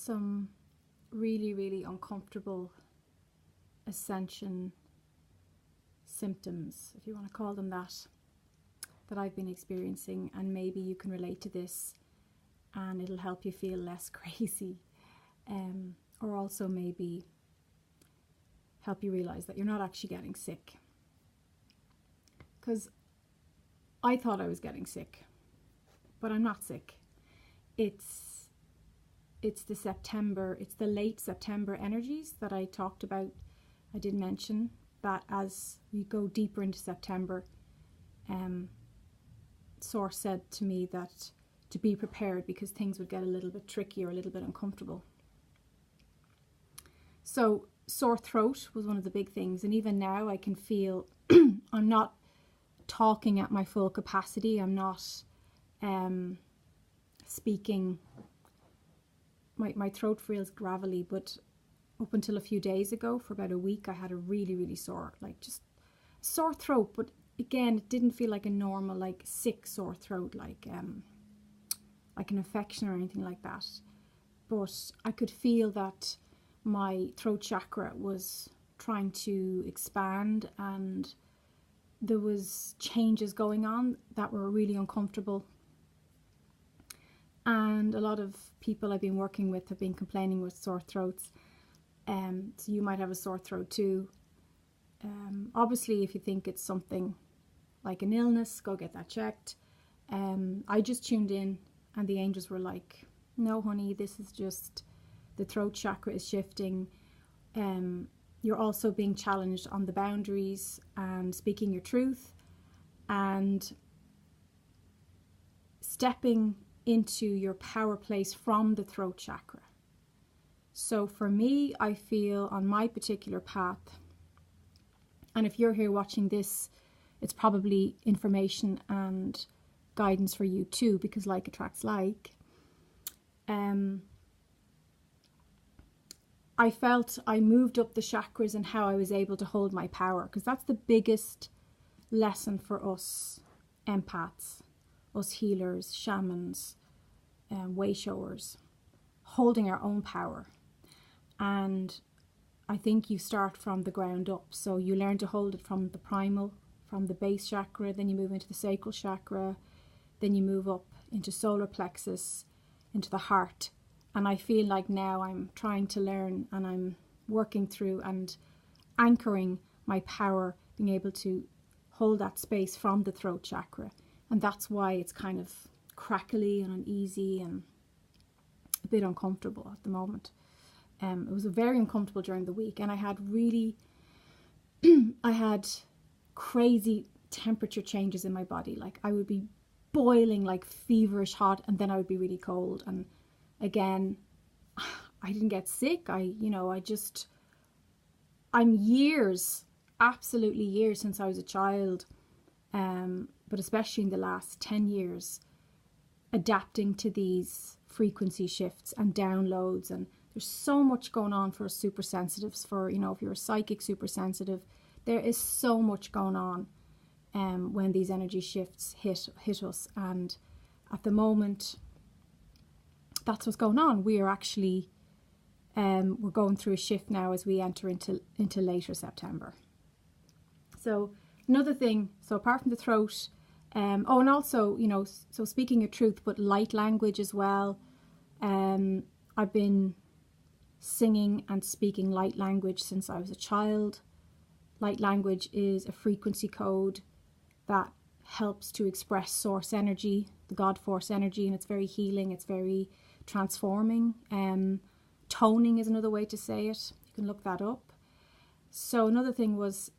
some really, really uncomfortable Ascension symptoms, if you want to call them that I've been experiencing, and maybe you can relate to this and it'll help you feel less crazy, or also maybe help you realize that you're not actually getting sick. Because I thought I was getting sick, but I'm not sick. It's the late September energies that I talked about. I did mention that as we go deeper into September, Source said to me that to be prepared because things would get a little bit tricky or a little bit uncomfortable. So sore throat was one of the big things, and even now I can feel I'm not talking at my full capacity. I'm not speaking. My throat feels gravelly, but up until a few days ago, for about a week, I had a really, really sore, like just sore throat. But again, it didn't feel like a normal, like sick sore throat, like an infection or anything like that. But I could feel that my throat chakra was trying to expand, and there was changes going on that were really uncomfortable. And a lot of people I've been working with have been complaining with sore throats. So you might have a sore throat too. Obviously, if you think it's something like an illness, go get that checked. I just tuned in and the angels were like, no, honey, this is just the throat chakra is shifting. You're also being challenged on the boundaries and speaking your truth and stepping into your power place from the throat chakra. So for me, I feel on my particular path, and if you're here watching this, it's probably information and guidance for you too, because like attracts like. I felt I moved up the chakras and how I was able to hold my power, because that's the biggest lesson for us empaths, us healers, shamans, way showers, holding our own power. And I think you start from the ground up. So you learn to hold it from the primal, from the base chakra, then you move into the sacral chakra, then you move up into solar plexus, into the heart. And I feel like now I'm trying to learn and I'm working through and anchoring my power, being able to hold that space from the throat chakra. And that's why it's kind of crackly and uneasy and a bit uncomfortable at the moment. It was very uncomfortable during the week, and I had I had crazy temperature changes in my body. Like I would be boiling, like feverish hot, and then I would be really cold. And again, I didn't get sick. I'm years, absolutely years since I was a child, but especially in the last 10 years, adapting to these frequency shifts and downloads. And there's so much going on for us super sensitives. For, if you're a psychic super sensitive, there is so much going on when these energy shifts hit us. And at the moment, that's what's going on. We are actually we're going through a shift now as we enter into later September. So another thing, so apart from the throat, and also, so speaking your truth, but light language as well. I've been singing and speaking light language since I was a child. Light language is a frequency code that helps to express source energy, the God force energy, and it's very healing, it's very transforming. Toning is another way to say it. You can look that up. So another thing was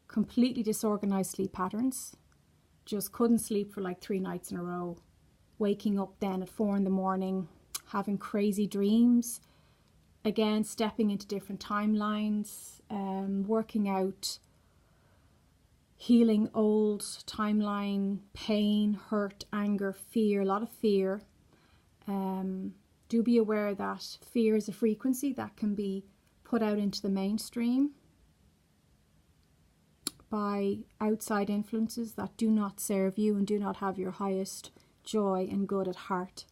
completely disorganized sleep patterns. Just couldn't sleep for like 3 nights in a row. Waking up then at 4 a.m, having crazy dreams. Again, stepping into different timelines, working out, healing old timeline, pain, hurt, anger, fear, a lot of fear. Do be aware that fear is a frequency that can be put out into the mainstream by outside influences that do not serve you and do not have your highest joy and good at heart.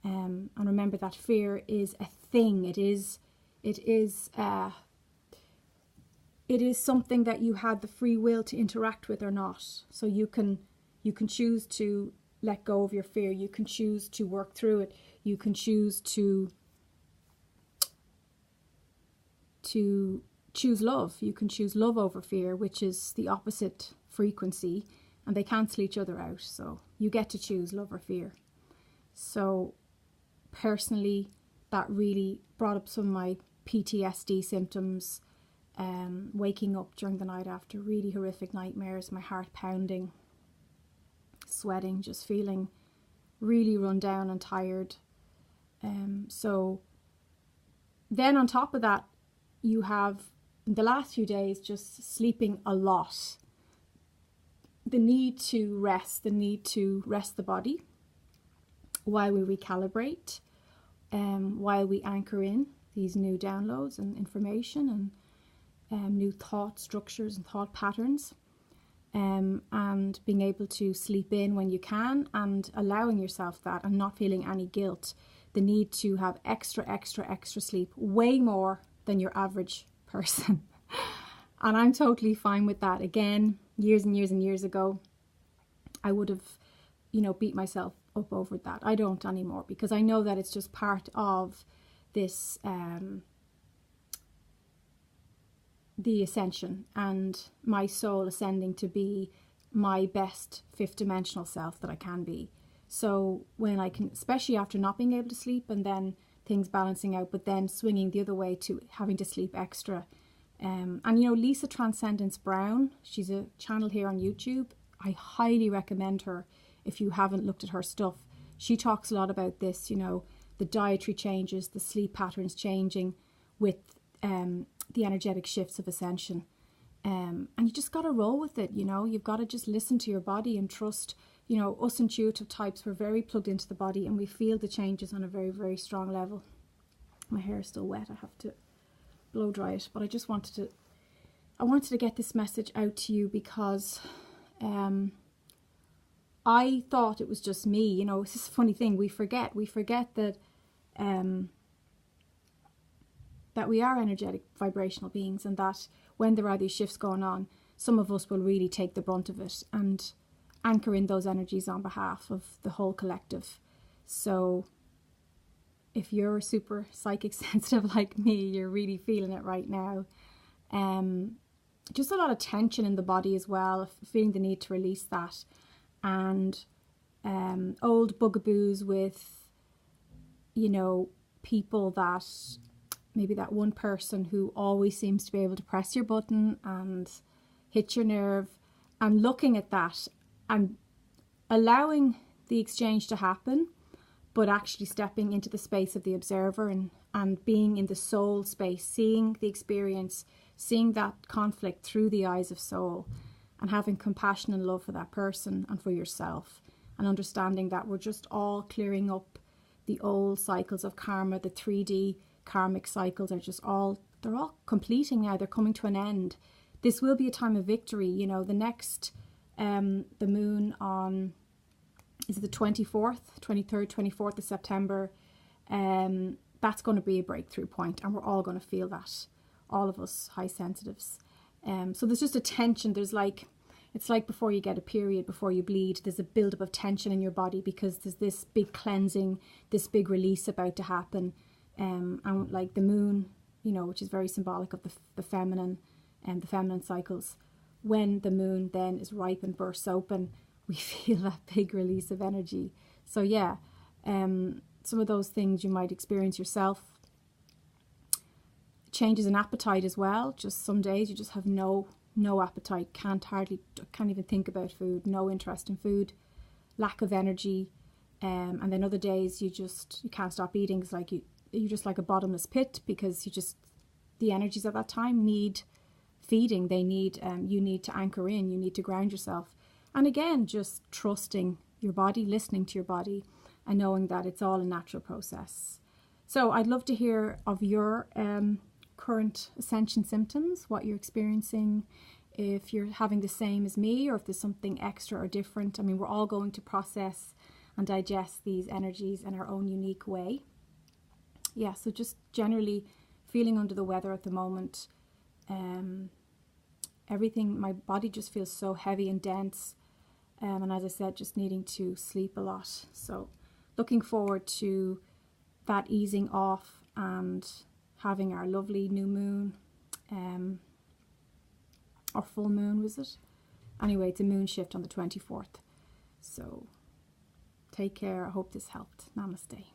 And remember that fear is a thing. It is something that you had the free will to interact with or not. So you can choose to let go of your fear. You can choose to work through it. You can choose to choose love. You can choose love over fear, which is the opposite frequency, and they cancel each other out. So you get to choose love or fear. So personally, that really brought up some of my PTSD symptoms. Waking up during the night after really horrific nightmares, my heart pounding, sweating, just feeling really run down and tired. So then on top of that, you have the last few days just sleeping a lot. The need to rest the body while we recalibrate, while we anchor in these new downloads and information and new thought structures and thought patterns, and being able to sleep in when you can and allowing yourself that and not feeling any guilt. The need to have extra sleep, way more than your average person. And I'm totally fine with that. Again, years and years ago, I would have, beat myself up over that. I don't anymore, because I know that it's just part of this, the ascension and my soul ascending to be my best fifth dimensional self that I can be. So when I can, especially after not being able to sleep and then things balancing out, but then swinging the other way to having to sleep extra. And Lisa Transcendence Brown, she's a channel here on YouTube. I highly recommend her if you haven't looked at her stuff. She talks a lot about this, the dietary changes, the sleep patterns changing with the energetic shifts of ascension. And you just got to roll with it, you've got to just listen to your body and trust. Us intuitive types, we're very plugged into the body and we feel the changes on a very, very strong level. My hair is still wet. I have to blow dry it, but I wanted to get this message out to you because I thought it was just me. It's this funny thing. We forget that that we are energetic vibrational beings, and that when there are these shifts going on, some of us will really take the brunt of it and anchor in those energies on behalf of the whole collective. So if you're super psychic sensitive like me, you're really feeling it right now. Just a lot of tension in the body as well, feeling the need to release that. And old bugaboos with, people that, maybe that one person who always seems to be able to press your button and hit your nerve, and looking at that and allowing the exchange to happen, but actually stepping into the space of the observer and being in the soul space, seeing the experience, seeing that conflict through the eyes of soul, and having compassion and love for that person and for yourself, and understanding that we're just all clearing up the old cycles of karma. The 3D karmic cycles are they're all completing now. They're coming to an end. This will be a time of victory. The next, the moon on, is it the 23rd, 24th of September? That's going to be a breakthrough point, and we're all going to feel that, all of us high sensitives. So there's just a tension. It's like before you get a period, before you bleed, there's a buildup of tension in your body because there's this big cleansing, this big release about to happen. And like the moon, which is very symbolic of the feminine and the feminine cycles. When the moon then is ripe and bursts open, we feel that big release of energy. So yeah, some of those things you might experience yourself. Changes in appetite as well. Just some days you just have no appetite, can't even think about food, no interest in food, lack of energy, and then other days you can't stop eating. It's like you're just like a bottomless pit, because the energies at that time need feeding. They need you need to anchor in, you need to ground yourself, and again just trusting your body, listening to your body, and knowing that it's all a natural process. So I'd love to hear of your current ascension symptoms, what you're experiencing, if you're having the same as me, or if there's something extra or different. I mean, we're all going to process and digest these energies in our own unique way. Yeah, so just generally feeling under the weather at the moment. Everything, my body just feels so heavy and dense. And as I said, just needing to sleep a lot. So looking forward to that easing off and having our lovely new moon, or full moon, was it? Anyway, it's a moon shift on the 24th. So take care. I hope this helped. Namaste.